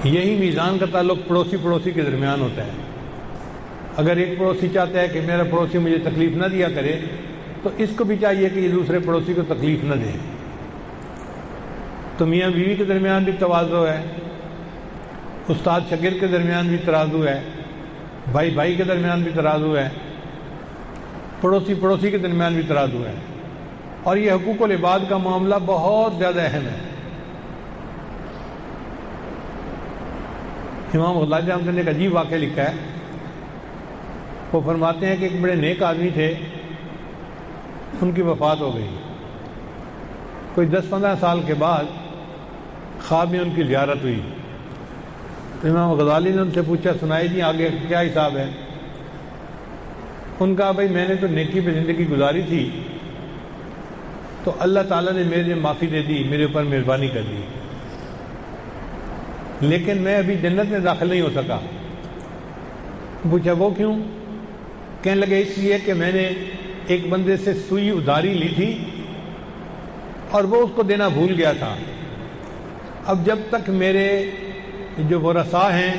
یہی میزان کا تعلق پڑوسی پڑوسی کے درمیان ہوتا ہے. اگر ایک پڑوسی چاہتا ہے کہ میرا پڑوسی مجھے تکلیف نہ دیا کرے تو اس کو بھی چاہیے کہ یہ دوسرے پڑوسی کو تکلیف نہ دے. تو میاں بیوی کے درمیان بھی تواضع ہے، استاد شاگرد کے درمیان بھی ترازو ہے، بھائی بھائی کے درمیان بھی ترازو ہے، پڑوسی پڑوسی کے درمیان بھی ترازو ہے. اور یہ حقوق العباد کا معاملہ بہت زیادہ اہم ہے. امام غزالی رحمۃ اللہ نے ایک عجیب واقعہ لکھا ہے. وہ فرماتے ہیں کہ ایک بڑے نیک آدمی تھے، ان کی وفات ہو گئی. کوئی 10-15 سال کے بعد خواب میں ان کی زیارت ہوئی. تو امام غزالی نے ان سے پوچھا، سنائے جی آگے کیا حساب ہے؟ ان کا بھائی میں نے تو نیکی پہ زندگی گزاری تھی تو اللہ تعالیٰ نے میرے معافی دے دی، میرے اوپر مہربانی کر دی، لیکن میں ابھی جنت میں داخل نہیں ہو سکا. پوچھا وہ کیوں؟ کہنے لگے اس لیے کہ میں نے ایک بندے سے سوئی ادھاری لی تھی اور وہ اس کو دینا بھول گیا تھا. اب جب تک میرے جو ورثاء ہیں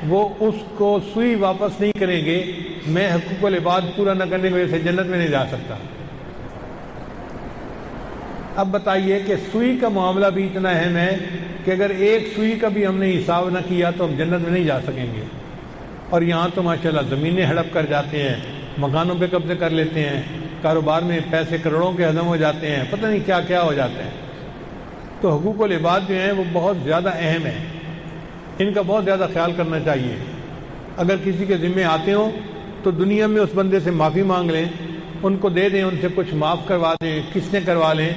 وہ اس کو سوئی واپس نہیں کریں گے، میں حقوق العباد پورا نہ کرنے کی وجہ سے جنت میں نہیں جا سکتا. اب بتائیے کہ سوئی کا معاملہ بھی اتنا اہم ہے کہ اگر ایک سوئی کا بھی ہم نے حساب نہ کیا تو ہم جنت میں نہیں جا سکیں گے. اور یہاں تو ماشاءاللہ زمینیں ہڑپ کر جاتے ہیں، مکانوں پہ قبضے کر لیتے ہیں، کاروبار میں پیسے کروڑوں کے ہضم ہو جاتے ہیں، پتہ نہیں کیا کیا ہو جاتا ہے. تو حقوق العباد جو ہیں وہ بہت زیادہ اہم ہیں، ان کا بہت زیادہ خیال کرنا چاہیے. اگر کسی کے ذمے آتے ہوں تو دنیا میں اس بندے سے معافی مانگ لیں، ان کو دے دیں، ان سے کچھ معاف کروا دیں، قسطیں کروا لیں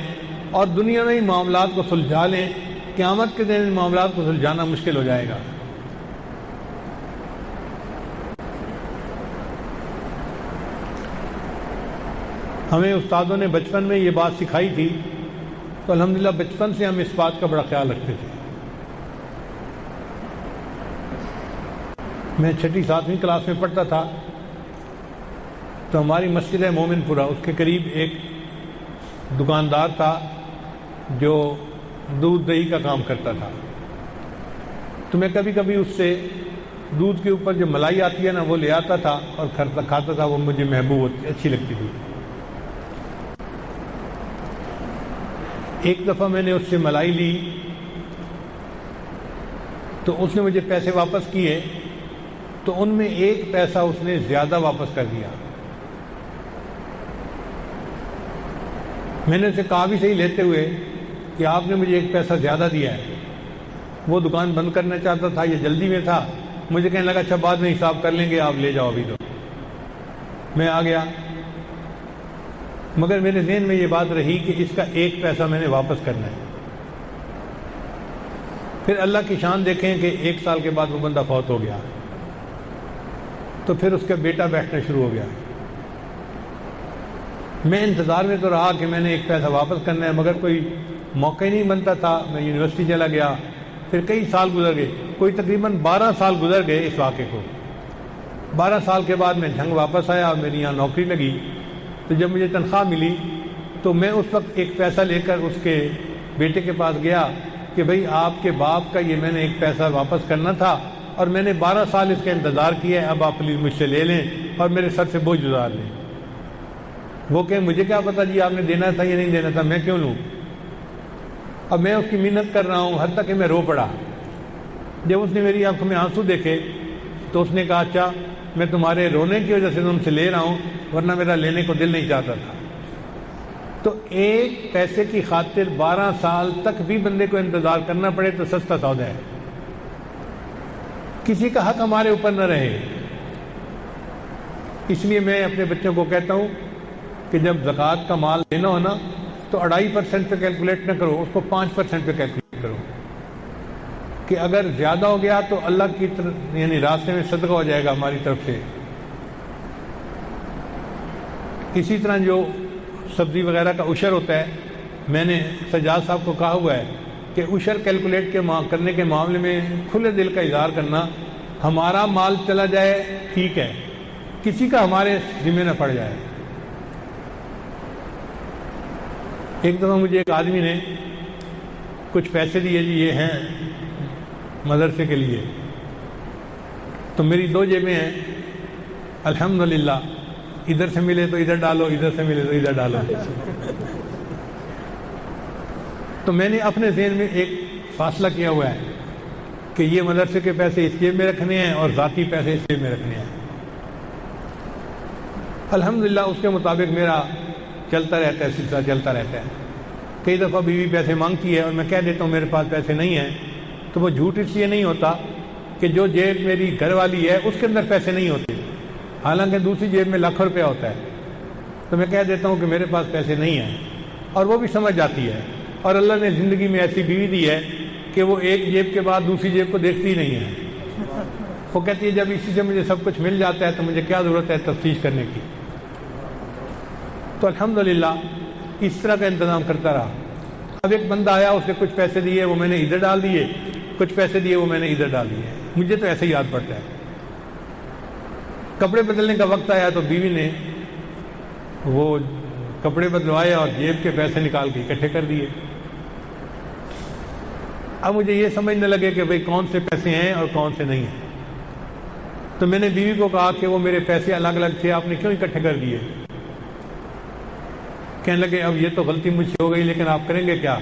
اور دنیا میں ہی معاملات کو سلجھا لیں. قیامت کے دن ان معاملات کو سلجھانا مشکل ہو جائے گا. ہمیں استادوں نے بچپن میں یہ بات سکھائی تھی تو الحمدللہ بچپن سے ہم اس بات کا بڑا خیال رکھتے تھے. میں 6-7ویں کلاس میں پڑھتا تھا تو ہماری مسجد ہے مومن پورہ، اس کے قریب ایک دکاندار تھا جو دودھ دہی کا کام کرتا تھا. تو میں کبھی کبھی اس سے دودھ کے اوپر جو ملائی آتی ہے نا وہ لے آتا تھا اور کھاتا تھا. وہ مجھے محبوب اچھی لگتی تھی. ایک دفعہ میں نے اس سے ملائی لی تو اس نے مجھے پیسے واپس کیے تو ان میں 1 پیسہ اس نے زیادہ واپس کر دیا. میں نے اسے کہا بھی صحیح لیتے ہوئے کہ آپ نے مجھے 1 پیسہ زیادہ دیا ہے. وہ دکان بند کرنا چاہتا تھا، یہ جلدی میں تھا. مجھے کہنے لگا اچھا بعد میں حساب کر لیں گے، آپ لے جاؤ ابھی. تو میں آ گیا، مگر میرے ذہن میں یہ بات رہی کہ اس کا 1 پیسہ میں نے واپس کرنا ہے. پھر اللہ کی شان دیکھیں کہ 1 سال کے بعد وہ بندہ فوت ہو گیا تو پھر اس کا بیٹا بیٹھنا شروع ہو گیا. میں انتظار میں تو رہا کہ میں نے 1 پیسہ واپس کرنا ہے، مگر کوئی موقع ہی نہیں بنتا تھا. میں یونیورسٹی چلا گیا، پھر کئی سال گزر گئے، کوئی تقریباً 12 سال گزر گئے اس واقعے کو. 12 سال کے بعد میں جھنگ واپس آیا اور میری یہاں نوکری لگی. تو جب مجھے تنخواہ ملی تو میں اس وقت 1 پیسہ لے کر اس کے بیٹے کے پاس گیا کہ بھائی آپ کے باپ کا یہ میں نے 1 پیسہ واپس کرنا تھا اور میں نے 12 سال اس کا انتظار کیا ہے، اب آپ پلیز مجھ سے لے لیں اور میرے سر سے بوجھ گزار لیں. وہ کہ مجھے کیا پتا جی آپ نے دینا تھا یا نہیں دینا تھا، میں کیوں لوں. اب میں اس کی منت کر رہا ہوں، حتیٰ کہ میں رو پڑا. جب اس نے میری آنکھوں میں آنسو دیکھے تو اس نے کہا اچھا میں تمہارے رونے کی وجہ سے تم سے لے رہا ہوں، ورنہ میرا لینے کو دل نہیں چاہتا تھا. تو 1 پیسے کی خاطر 12 سال تک بھی بندے کو انتظار کرنا پڑے تو سستا سودا ہے. کسی کا حق ہمارے اوپر نہ رہے. اس لیے میں اپنے بچوں کو کہتا ہوں کہ جب زکوٰۃ کا مال دینا ہو نا تو 2.5% پہ کیلکولیٹ نہ کرو، اس کو 5% پہ کیلکولیٹ کرو کہ اگر زیادہ ہو گیا تو اللہ کی طرف یعنی راستے میں صدقہ ہو جائے گا ہماری طرف سے. اسی طرح جو سبزی وغیرہ کا عشر ہوتا ہے، میں نے سجاد صاحب کو کہا ہوا ہے کہ عشر کیلکولیٹ کرنے کے معاملے میں کھلے دل کا اظہار کرنا. ہمارا مال چلا جائے ٹھیک ہے، کسی کا ہمارے ذمہ نہ پڑ جائے. ایک دفعہ مجھے ایک آدمی نے کچھ پیسے دیے، جی یہ ہیں مدرسے کے لیے، تو میری 2 جیبیں ہیں الحمدللہ، ادھر سے ملے تو ادھر ڈالو، ادھر سے ملے تو ادھر ڈالو۔ تو میں نے اپنے ذہن میں ایک فاصلہ کیا ہوا ہے کہ یہ مدرسے کے پیسے اس جیب میں رکھنے ہیں اور ذاتی پیسے اس جیب میں رکھنے ہیں۔ الحمدللہ اس کے مطابق میرا چلتا رہتا ہے، سلسلہ چلتا رہتا ہے۔ کئی دفعہ بیوی پیسے مانگتی ہے اور میں کہہ دیتا ہوں میرے پاس پیسے نہیں ہیں، تو وہ جھوٹ اس لیے نہیں ہوتا کہ جو جیب میری گھر والی ہے اس کے اندر پیسے نہیں ہوتے، حالانکہ دوسری جیب میں لاکھوں روپیہ ہوتا ہے، تو میں کہہ دیتا ہوں کہ میرے پاس پیسے نہیں ہیں، اور وہ بھی سمجھ جاتی ہے۔ اور اللہ نے زندگی میں ایسی بیوی دی ہے کہ وہ ایک جیب کے بعد دوسری جیب کو دیکھتی ہی نہیں ہے، وہ کہتی ہے جب اسی سے مجھے سب کچھ مل جاتا ہے تو مجھے کیا ضرورت ہے تفتیش کرنے کی۔ تو الحمدللہ اس طرح کا انتظام کرتا رہا۔ اب ایک بندہ آیا، اس نے کچھ پیسے دیے، وہ میں نے ادھر ڈال دیے، کچھ پیسے دیے وہ میں نے ادھر ڈال دیے، مجھے تو ایسے ہی یاد پڑتا ہے۔ کپڑے بدلنے کا وقت آیا تو بیوی نے وہ کپڑے بدلوائے اور جیب کے پیسے نکال کے اکٹھے کر دیے۔ اب مجھے یہ سمجھنے لگے کہ بھئی کون سے پیسے ہیں اور کون سے نہیں ہیں، تو میں نے بیوی کو کہا کہ وہ میرے پیسے الگ الگ تھے، آپ نے کیوں اکٹھے کر دیے؟ کہنے لگے اب یہ تو غلطی مجھ سے ہو گئی، لیکن آپ کریں گے کیا؟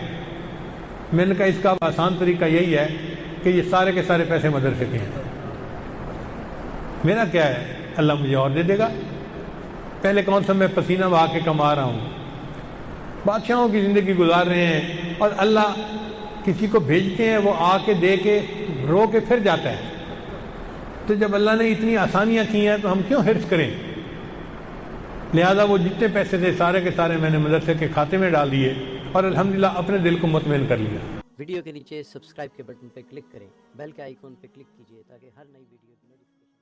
میں نے کہا اس کا آسان طریقہ یہی ہے کہ یہ سارے کے سارے پیسے مدرسے کے ہیں، میرا کیا ہے، اللہ مجھے اور دے دے گا۔ پہلے کون سا میں پسینہ بہا کے کما رہا ہوں، بادشاہوں کی زندگی گزار رہے ہیں، اور اللہ کسی کو بھیجتے ہیں وہ آ کے دے کے رو کے پھر جاتا ہے۔ تو جب اللہ نے اتنی آسانیاں کی ہیں تو ہم کیوں حرص کریں؟ لہذا وہ جتنے پیسے تھے سارے کے سارے میں نے مدرسے کے کھاتے میں ڈال دیے، اور الحمدللہ اپنے دل کو مطمئن کر لیا۔ ویڈیو کے نیچے سبسکرائب کے بٹن پہ کلک کریں، بیل کے آئیکن پہ کلک کیجئے تاکہ ہر نئی ویڈیو کی نوٹیفیکیشن